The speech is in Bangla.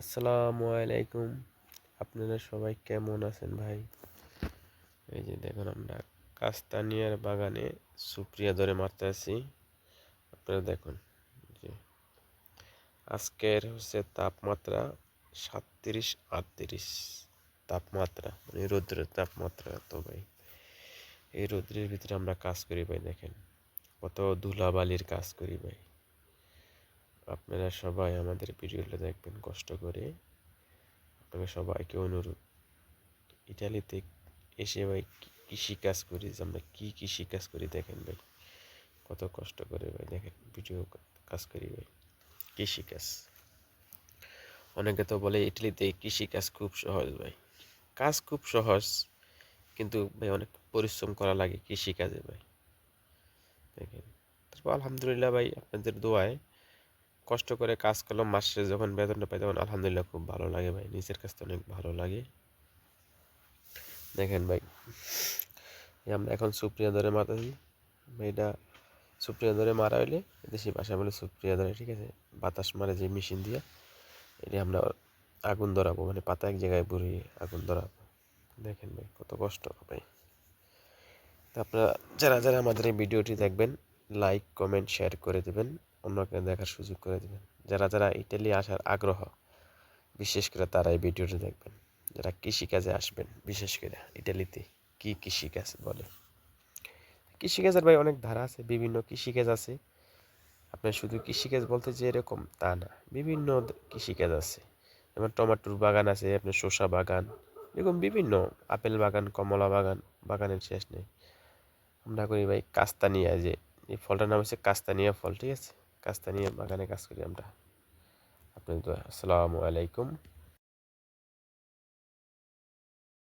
আসসালামু আলাইকুম। আপনারা সবাই কেমন আছেন ভাই? এই যে দেখুন আমরা কাস্তানিয়ার বাগানে সুপ্রিয়া ধরে মারতে আছি। আপনারা দেখুন যে আজকের হচ্ছে তাপমাত্রা 37-38 তাপমাত্রা, মানে রৌদ্রের তাপমাত্রা। তো ভাই এই রৌদ্রের ভিতরে আমরা কাজ করি ভাই, দেখেন কত ধুলাবালির কাজ করি ভাই। আপনারা সবাই আমাদের ভিডিওটা দেখবেন কষ্ট করে। আপনাকে সবাইকে অনুরোধ, ইটালিতে এসে ভাই কৃষি কাজ করি, যে আমরা কি কৃষি কাজ করি দেখেন ভাই, কত কষ্ট করে ভাই, দেখেন ভিডিও কাজ করি ভাই, কৃষি কাজ। অনেকে তো বলে ইটালিতে কৃষি কাজ খুব সহজ ভাই, কাজ খুব সহজ, কিন্তু ভাই অনেক পরিশ্রম করা লাগে কৃষি কাজে ভাই। দেখেন, তারপর আলহামদুলিল্লাহ ভাই, আপনাদের দোয়ায় কষ্ট করে কাজ করলাম, মাসে যখন বেতনটা পাই তখন আলহামদুলিল্লাহ খুব ভালো লাগে ভাই, নিজের কাছে অনেক ভালো লাগে। দেখেন ভাই, আমরা এখন সুপ্রিয়া ধরে মাতাছি। এটা সুপ্রিয়া ধরে মারা হইলে দেশি ভাষা বলে সুপ্রিয়া ধরে, ঠিক আছে? বাতাস মারে যে মেশিন দিয়ে, এটা আমরা আগুন ধরাবো, মানে পাতা এক জায়গায় ভরিয়ে আগুন ধরাবো। দেখেন ভাই কত কষ্ট ভাই। তো আপনারা যারা যারা আমাদের এই ভিডিওটি দেখবেন, লাইক কমেন্ট শেয়ার করে দেবেন, অন্যকে দেখার সুযোগ করে দেবেন। যারা যারা ইটালি আসার আগ্রহ, বিশেষ করে তারা এই ভিডিওটি দেখবেন। যারা কৃষিকাজে আসবেন, বিশেষ করে ইটালিতে কি কৃষিকাজ বলে, কৃষিকাজের ভাই অনেক ধারা আছে, বিভিন্ন কৃষিকাজ আছে। আপনার শুধু কৃষিকাজ বলতে যে এরকম তা না, বিভিন্ন কৃষিকাজ আছে। যেমন টমেটোর বাগান আছে, আপনার শসা বাগান, এরকম বিভিন্ন আপেল বাগান, কমলা বাগান, বাগানের শেষ নেই। আমরা করি ভাই কাস্তানিয়া, যে এই ফলটার নাম হচ্ছে কাস্তানিয়া ফল, ঠিক আছে? কাস্তানিয়া বাগানে কাজ করি আমরা। আপনাদের আসসালামু আলাইকুম।